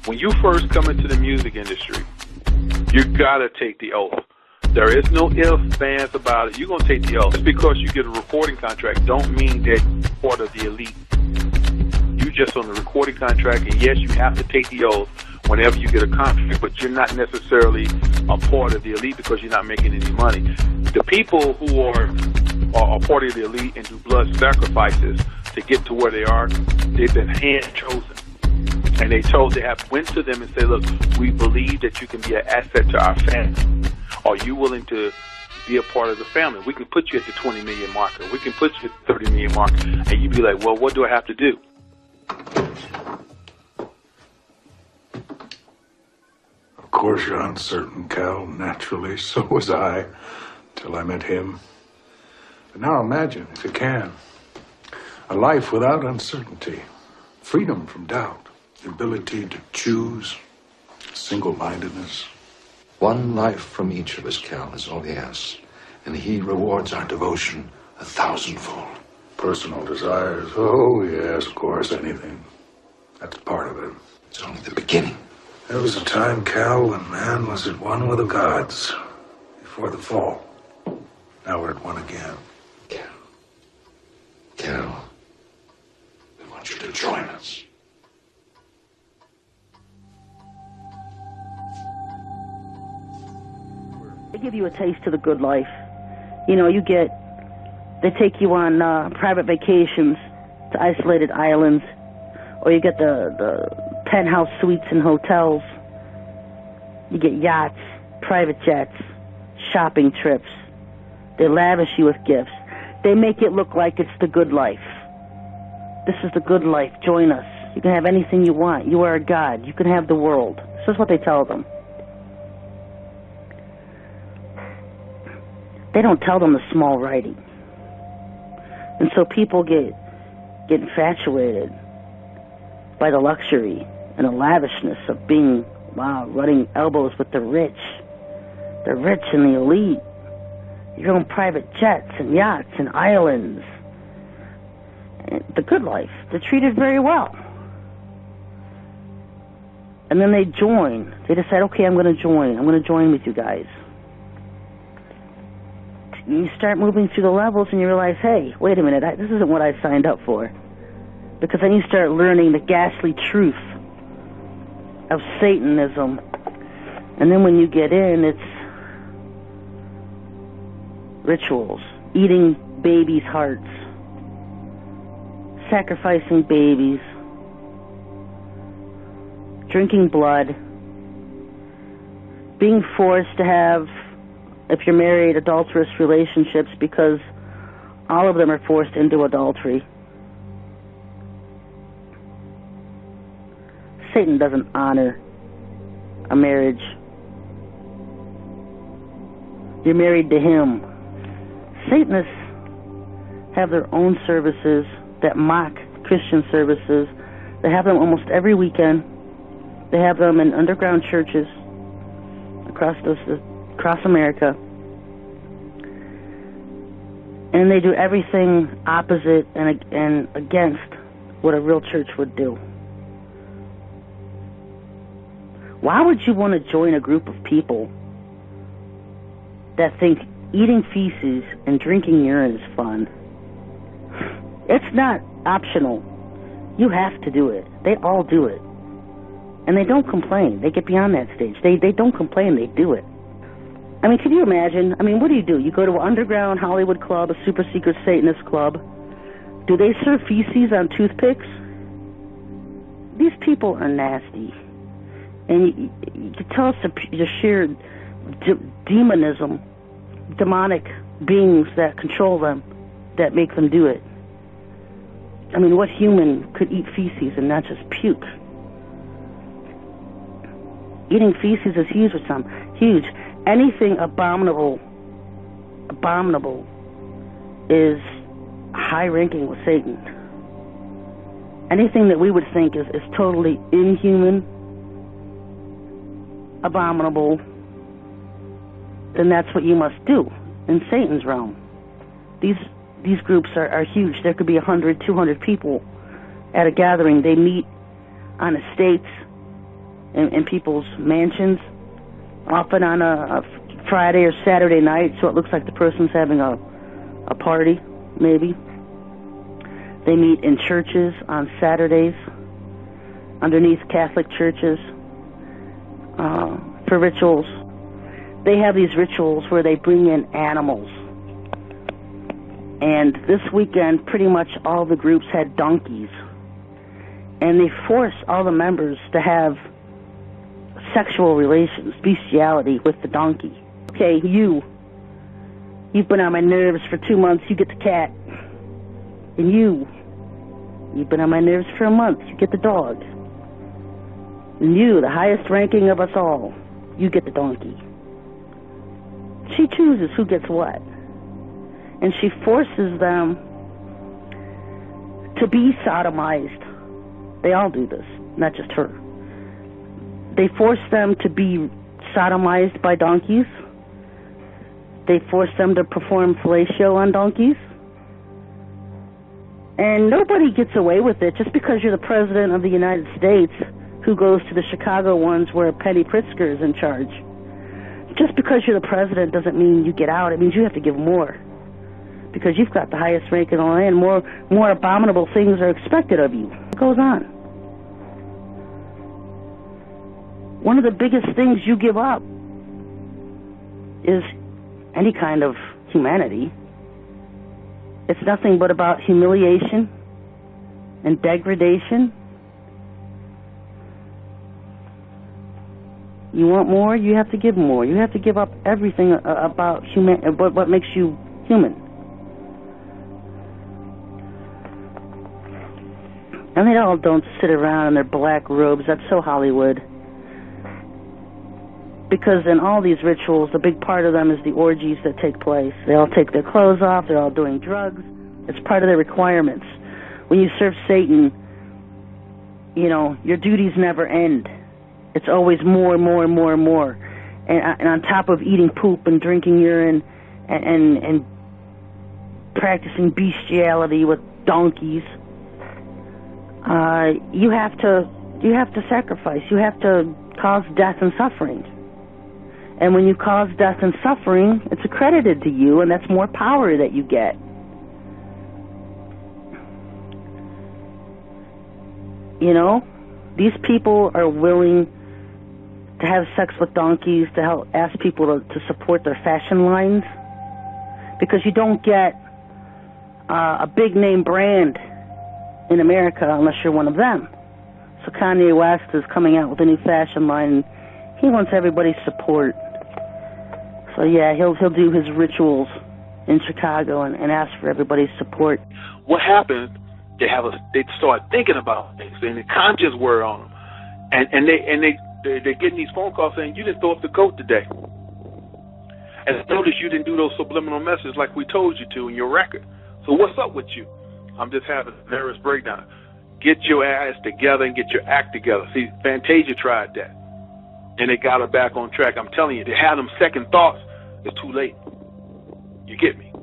When you first come into the music industry, you gotta take the oath. There is no ifs, ands about it. You're gonna take the oath. Just because you get a recording contract don't mean that you're part of the elite. You just on the recording contract, and yes, you have to take the oath whenever you get a contract, but you're not necessarily a part of the elite because you're not making any money. The people who are part of the elite and do blood sacrifices to get to where they are, they've been hand chosen. And they went to them and said, look, we believe that you can be an asset to our family. Are you willing to be a part of the family? We can put you at the 20 million marker. We can put you at the 30 million marker. And you'd be like, well, what do I have to do? Of course you're uncertain, Cal. Naturally, so was I, till I met him. But now imagine, if you can, a life without uncertainty, freedom from doubt. The ability to choose, single-mindedness. One life from each of us, Cal, is all he asks. And he rewards our devotion 1,000-fold. Personal desires, oh yes, of course, anything. That's part of it. It's only the beginning. There was a time, Cal, when man was at one with the gods before the fall. Now we're at one again. Cal, we want you to join us. They give you a taste of the good life. You know, they take you on private vacations to isolated islands, or you get the penthouse suites in hotels. You get yachts, private jets, shopping trips. They lavish you with gifts. They make it look like it's the good life. This is the good life. Join us. You can have anything you want. You are a god. You can have the world. This is what they tell them. They don't tell them the small writing. And so people get infatuated by the luxury and the lavishness of being, running elbows with the rich and the elite. Your own private jets and yachts and islands. And the good life. They're treated very well. And then they join. They decide, okay, I'm going to join. I'm going to join with you guys. You start moving through the levels and you realize, hey, wait a minute, this isn't what I signed up for. Because then you start learning the ghastly truth of Satanism. And then when you get in, it's rituals, eating babies' hearts, sacrificing babies, drinking blood, being forced to have, if you're married, adulterous relationships because all of them are forced into adultery. Satan doesn't honor a marriage. You're married to him. Satanists have their own services that mock Christian services. They have them almost every weekend. They have them in underground churches across America. And they do everything opposite and against what a real church would do. Why would you want to join a group of people that think eating feces and drinking urine is fun? It's not optional. You have to do it. They all do it. And they don't complain. They get beyond that stage. They don't complain. They do it. I mean, can you imagine? I mean, what do? You go to an underground Hollywood club, a super secret Satanist club. Do they serve feces on toothpicks? These people are nasty. And you can tell it's the sheer demonism, demonic beings that control them, that make them do it. I mean, what human could eat feces and not just puke? Eating feces is huge with some. Huge. Anything abominable is high-ranking with Satan. Anything that we would think is totally inhuman, abominable, then that's what you must do in Satan's realm. These groups are huge. There could be 100, 200 people at a gathering. They meet on estates, in people's mansions, often on a Friday or Saturday night, so it looks like the person's having a party, maybe. They meet in churches on Saturdays, underneath Catholic churches, for rituals. They have these rituals where they bring in animals. And this weekend, pretty much all the groups had donkeys. And they force all the members to have sexual relations, bestiality with the donkey. Okay, you've been on my nerves for 2 months, you get the cat. And you've been on my nerves for a month, you get the dog. And you, the highest ranking of us all, you get the donkey. She chooses who gets what. And she forces them to be sodomized. They all do this, not just her. They force them to be sodomized by donkeys. They force them to perform fellatio on donkeys. And nobody gets away with it just because you're the president of the United States who goes to the Chicago ones where Penny Pritzker is in charge. Just because you're the president doesn't mean you get out. It means you have to give more. Because you've got the highest rank in the land, more abominable things are expected of you. It goes on. One of the biggest things you give up is any kind of humanity. It's nothing but about humiliation and degradation. You want more, you have to give more. You have to give up everything about what makes you human. And they all don't sit around in their black robes. That's so Hollywood. Because in all these rituals, a big part of them is the orgies that take place. They all take their clothes off. They're all doing drugs. It's part of their requirements. When you serve Satan, you know, your duties never end. It's always more and more and more and more. And on top of eating poop and drinking urine and practicing bestiality with donkeys, you have to sacrifice. You have to cause death and suffering. And when you cause death and suffering, it's accredited to you, and that's more power that you get. You know, these people are willing to have sex with donkeys to help ask people to support their fashion lines, because you don't get a big name brand in America unless you're one of them. So Kanye West is coming out with a new fashion line. He wants everybody's support. So yeah, he'll do his rituals in Chicago and ask for everybody's support. What happens? They start thinking about things, and the conscious word on them, and they're getting these phone calls saying, "You didn't throw up the goat today." And notice you didn't do those subliminal messages like we told you to in your record. So what's up with you? I'm just having a nervous breakdown. Get your ass together and get your act together. See, Fantasia tried that, and they got her back on track. I'm telling you, they had them second thoughts. It's too late. You get me?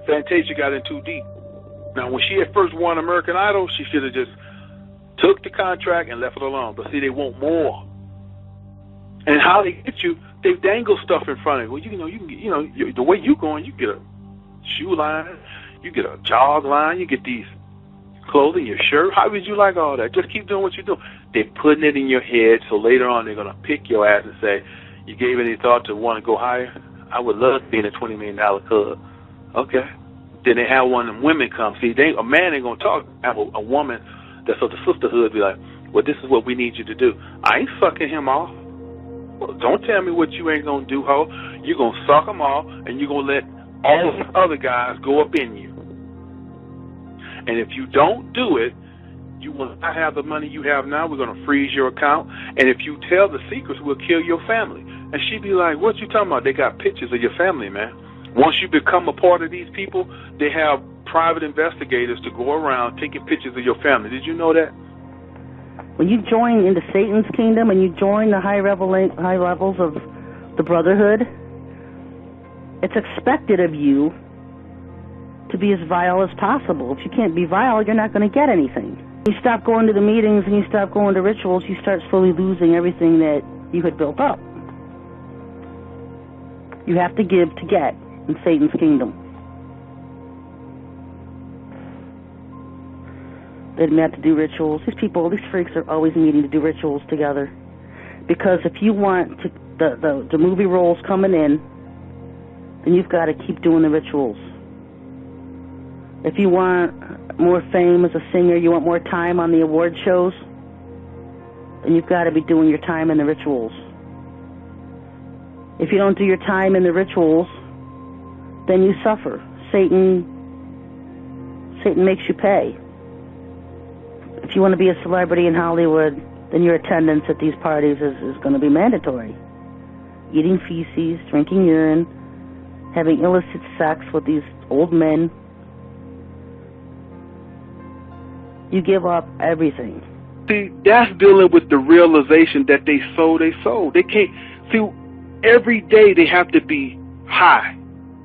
Fantasia got in too deep. Now, when she had first won American Idol, she should have just took the contract and left it alone. But see, they want more. And how they get you, they dangle stuff in front of you. Well, you can get, the way you going, you get a shoe line, you get a jog line, you get these clothing, your shirt. How would you like all that? Just keep doing what you're doing. They're putting it in your head, so later on they're going to pick your ass and say, you gave any thought to want to go higher? I would love to be in a $20 million club. Okay. Then they have one of them women come. See, a man ain't going to talk. Have a woman that's of the sisterhood be like, well, this is what we need you to do. I ain't sucking him off. Well, don't tell me what you ain't going to do, ho. You're going to suck him off, and you're going to let all the other guys go up in you. And if you don't do it, You will not have the money you have now. We're going to freeze your account. And if you tell the secrets, we'll kill your family. And she'd be like, what you talking about? They got pictures of your family, man. Once you become a part of these people, they have private investigators to go around taking pictures of your family. Did you know that? When you join into Satan's kingdom and you join the high levels of the Brotherhood, it's expected of you to be as vile as possible. If you can't be vile, you're not going to get anything. You stop going to the meetings and you stop going to rituals, you start slowly losing everything that you had built up. You have to give to get in Satan's kingdom. They met to do rituals. These people, these freaks are always meeting to do rituals together. Because if you want to, the movie roles coming in, then you've got to keep doing the rituals. If you want more fame as a singer, you want more time on the award shows, then you've got to be doing your time in the rituals. If you don't do your time in the rituals, then you suffer. Satan makes you pay. If you want to be a celebrity in Hollywood, then your attendance at these parties is going to be mandatory. Eating feces, drinking urine, having illicit sex with these old men. You give up everything. See, that's dealing with the realization that they sold. They can't, see, every day they have to be high.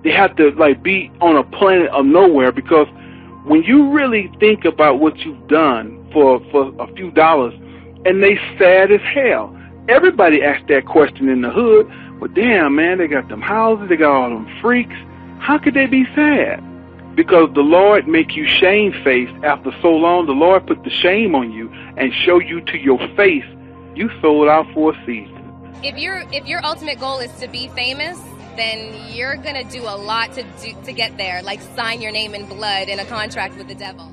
They have to, like, be on a planet of nowhere, because when you really think about what you've done for a few dollars, and they sad as hell. Everybody asks that question in the hood. Well, damn, man, they got them houses, they got all them freaks. How could they be sad? Because the Lord make you shame-faced after so long. The Lord put the shame on you and show you to your face. You sold out for a season. If your ultimate goal is to be famous, then you're gonna do a lot to get there, like sign your name in blood in a contract with the devil.